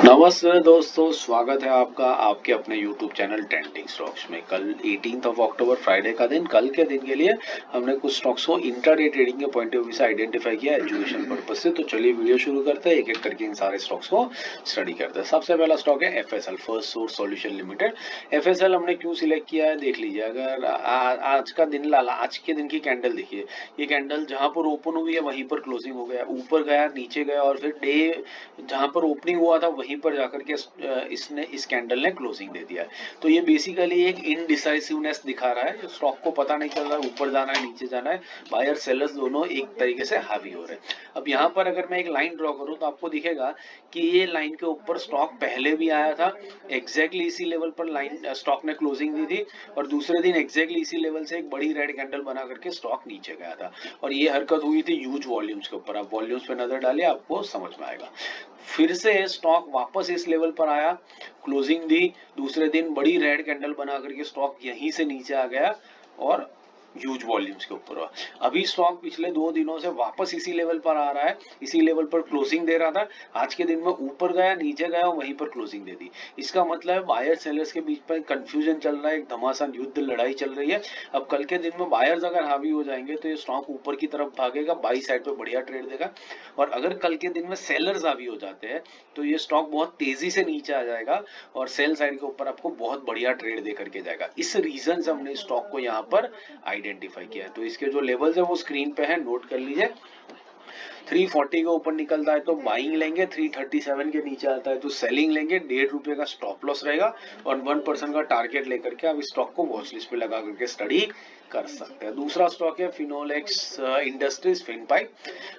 नमस्ते दोस्तों, स्वागत है आपका आपके अपने YouTube चैनल ट्रेंडिंग स्टॉक्स में। कल 18 अक्टूबर फ्राइडे का दिन, कल के दिन के लिए हमने कुछ स्टॉक्स को इंट्राडे ट्रेडिंग के पॉइंट ऑफ व्यू से आइडेंटिफाई किया एजुकेशन पर्पज से। तो चलिए वीडियो शुरू करते हैं, एक एक करके इन सारे स्टॉक्स को स्टडी करते हैं। सबसे पहला स्टॉक है FSL, first source solution limited. FSL हमने क्यों सिलेक्ट किया है देख लीजिए। अगर आज का दिन लाला, आज के दिन की कैंडल देखिए, ये कैंडल जहां पर ओपन हुई है वहीं पर क्लोजिंग हो गया, ऊपर गया नीचे गया और फिर डे जहां पर ओपनिंग हुआ था वहीं पर जाकर के इसने इस कैंडल ने क्लोजिंग दे दिया है। तो ये बेसिकली एक इनडिसाइसिवनेस दिखा रहा है, स्टॉक को पता नहीं चल रहा है ऊपर जाना है नीचे जाना है, बायर सेलर्स दोनों एक तरीके से हावी हो रहे हैं। अब यहाँ पर अगर मैं एक लाइन ड्रॉ करूँ तो आपको दिखेगा कि ये लाइन के ऊपर स्टॉक पहले भी आया था, एग्जैक्टली इसी लेवल पर लाइन स्टॉक ने क्लोजिंग दी थी और दूसरे दिन एग्जैक्टली इसी लेवल से एक बड़ी रेड कैंडल बना करके स्टॉक नीचे गया था और ये हरकत हुई थी ह्यूज वॉल्यूम्स के ऊपर। आप वॉल्यूम्स पे नजर डालिए, आपको समझ में आएगा। फिर से स्टॉक वापस इस लेवल पर आया, क्लोजिंग दी, दूसरे दिन बड़ी रेड कैंडल बना करके स्टॉक यहीं से नीचे आ गया और ह्यूज वॉल्यूम्स के ऊपर हुआ। अभी स्टॉक पिछले 2 दिनों से वापस इसी लेवल पर आ रहा है, इसी लेवल पर क्लोजिंग दे रहा था, आज के दिन में ऊपर गया नीचे गया और वहीं पर क्लोजिंग दे दी। इसका मतलब है बायर सेलर्स के बीच में कंफ्यूजन चल रहा है, एक घमासान युद्ध लड़ाई चल रही है। अब कल के दिन में बायर्स अगर हावी हो जाएंगे तो ये स्टॉक ऊपर की तरफ भागेगा, बाई साइड पे बढ़िया ट्रेड देगा। और अगर कल के दिन में सेलर्स हावी हो जाते हैं तो ये स्टॉक बहुत तेजी से नीचे आ जाएगा और सेल साइड के ऊपर आपको बहुत बढ़िया ट्रेड दे करके जाएगा। इस रीजन से हमने स्टॉक को यहाँ पर आइडेंटिफाई किया है। तो इसके जो लेवल्स है वो स्क्रीन पे है, नोट कर लीजिए। 340 के ऊपर निकलता है तो बाइंग लेंगे, 337 के नीचे आता है तो सेलिंग लेंगे, ₹1.5 का स्टॉप लॉस रहेगा और 1% का टारगेट लेकर के आप इस स्टॉक को वॉच लिस्ट पे लगा करके स्टडी कर सकते हैं। दूसरा स्टॉक है फिनोलेक्स इंडस्ट्रीज, फिनपाइप।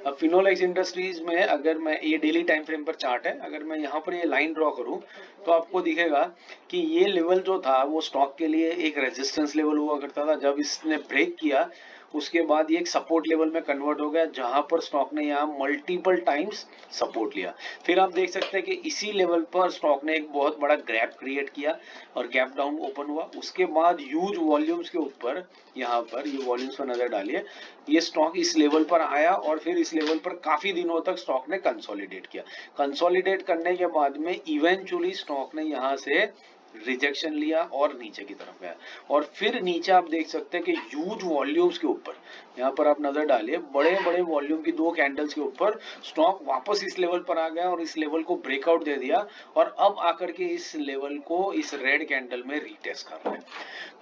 अब फिनोलेक्स इंडस्ट्रीज में अगर मैं, ये डेली टाइम फ्रेम पर चार्ट है, अगर मैं यहाँ पर ये लाइन ड्रॉ करूँ तो आपको दिखेगा कि ये लेवल जो था वो स्टॉक के लिए एक रेजिस्टेंस लेवल हुआ करता था। जब इसने ब्रेक किया उसके बाद ये एक सपोर्ट लेवल में कन्वर्ट हो गया, जहां पर स्टॉक ने यहाँ मल्टीपल टाइम्स सपोर्ट लिया। फिर आप देख सकते हैं कि इसी लेवल पर स्टॉक ने एक बहुत बड़ा गैप क्रिएट किया और गैप डाउन ओपन हुआ। उसके बाद ह्यूज वॉल्यूम्स के ऊपर, यहाँ पर ये वॉल्यूम्स पर नजर डालिए, ये स्टॉक इस लेवल पर आया और फिर इस लेवल पर काफी दिनों तक स्टॉक ने कंसोलिडेट किया। कंसोलिडेट करने के बाद में इवेंचुअली स्टॉक ने यहाँ से रिजेक्शन लिया और नीचे की तरफ गया और फिर नीचे आप देख सकते हैं कि ह्यूज वॉल्यूम्स के ऊपर, यहाँ पर आप नजर डालिए, बड़े बड़े वॉल्यूम की 2 कैंडल्स के ऊपर स्टॉक वापस इस लेवल पर आ गया और इस लेवल को ब्रेकआउट दे दिया और अब आकर के इस लेवल को इस रेड कैंडल में रीटेस्ट कर रहा है।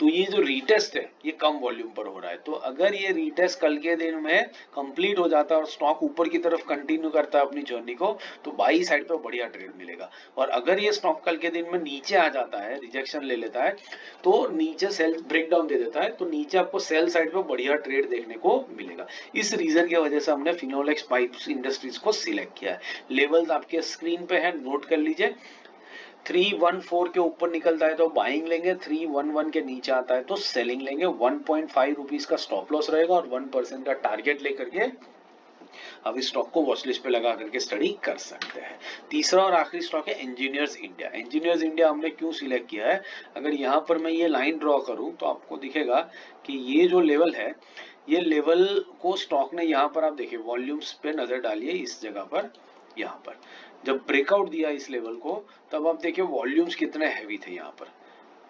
तो ये जो रीटेस्ट है ये कम वॉल्यूम पर हो रहा है। तो अगर ये रीटेस्ट कल के दिन में कंप्लीट हो जाता है और स्टॉक ऊपर की तरफ कंटिन्यू करता है अपनी जर्नी को तो बाई साइड पे बढ़िया ट्रेड मिलेगा। और अगर ये स्टॉक कल के दिन में नीचे आ जाता है, रिजेक्शन ले लेता है, तो नीचे सेल ब्रेकडाउन दे देता है तो नीचे आपको सेल साइड पे बढ़िया ट्रेड देखने को मिलेगा। इस रीजन की वजह से हमने फिनोलेक्स पाइप्स इंडस्ट्रीज को सिलेक्ट किया है। लेवल्स आपके स्क्रीन पे है, नोट कर लीजिए। 314 के ऊपर निकलता है तो बाइंग लेंगे, 311 के नीचे आता है तो सेलिंग लेंगे। 1.5 रुपीज का स्टॉप लॉस रहेगा और 1% का टारगेट लेकर के अब इस स्टॉक को वॉच लिस्ट पे लगा करके स्टडी कर सकते हैं। तीसरा और आखिरी स्टॉक है इंजीनियर्स इंडिया। इंजीनियर्स इंडिया हमने क्यों सिलेक्ट किया है, अगर यहाँ पर मैं ये लाइन ड्रॉ करूँ तो आपको दिखेगा कि ये जो लेवल है, ये लेवल को स्टॉक ने, यहाँ पर आप देखिए वॉल्यूम्स पे नजर डालिए, इस जगह पर, यहाँ पर जब ब्रेकआउट दिया इस लेवल को तब आप देखिए वॉल्यूम्स कितने हैवी थे। यहाँ पर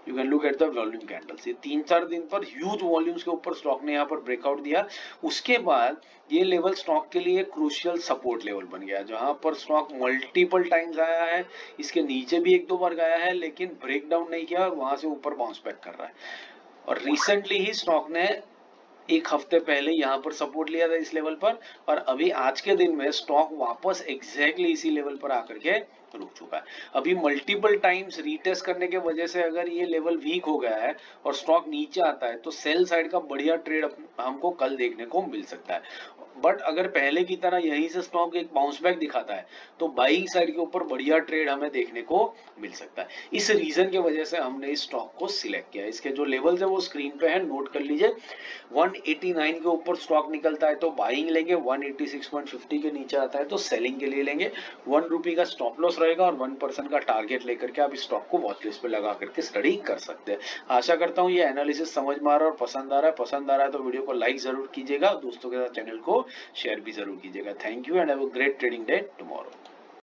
you can look at the volume candles, ये 3-4 दिन पर ह्यूज वॉल्यूम्स के ऊपर स्टॉक ने यहाँ पर ब्रेकआउट दिया। उसके बाद ये लेवल स्टॉक के लिए क्रूशियल सपोर्ट लेवल बन गया, जहां पर स्टॉक मल्टीपल टाइम्स आया है, इसके नीचे भी 1-2 बार गया है लेकिन ब्रेकडाउन नहीं किया और वहां से ऊपर बाउंस बैक कर रहा है। और रिसेंटली ही स्टॉक ने एक हफ्ते पहले यहाँ पर सपोर्ट लिया था इस लेवल पर और अभी आज के दिन में स्टॉक वापस एग्जैक्टली इसी लेवल पर आकर के रुक चुका है। अभी मल्टीपल टाइम्स रीटेस्ट करने के वजह से अगर ये लेवल वीक हो गया है और स्टॉक नीचे आता है तो सेल साइड का बढ़िया ट्रेड हमको कल देखने को मिल सकता है। बट अगर पहले की तरह यहीं से स्टॉक एक बाउंस बैक दिखाता है तो बाइंग साइड के ऊपर बढ़िया ट्रेड हमें देखने को मिल सकता है। इस रीजन की वजह से हमने इस स्टॉक को सिलेक्ट किया। इसके जो लेवल्स है वो स्क्रीन पे है, नोट कर लीजिए। 189 के ऊपर स्टॉक निकलता है तो बाइंग लेंगे, 186.50 के नीचे आता है तो सेलिंग के लिए लेंगे। ₹1 का स्टॉप लॉस रहेगा और 1% का टारगेट लेकर के आप इस स्टॉक को वॉच लिस्ट पे लगा करके स्टडी कर सकते हैं। आशा करता हूँ ये एनालिसिस समझ में आ रहा है और पसंद आ रहा है। पसंद आ रहा है तो वीडियो को लाइक जरूर कीजिएगा, दोस्तों के साथ चैनल को शेयर भी जरूर कीजिएगा। Thank you and have a great trading day tomorrow.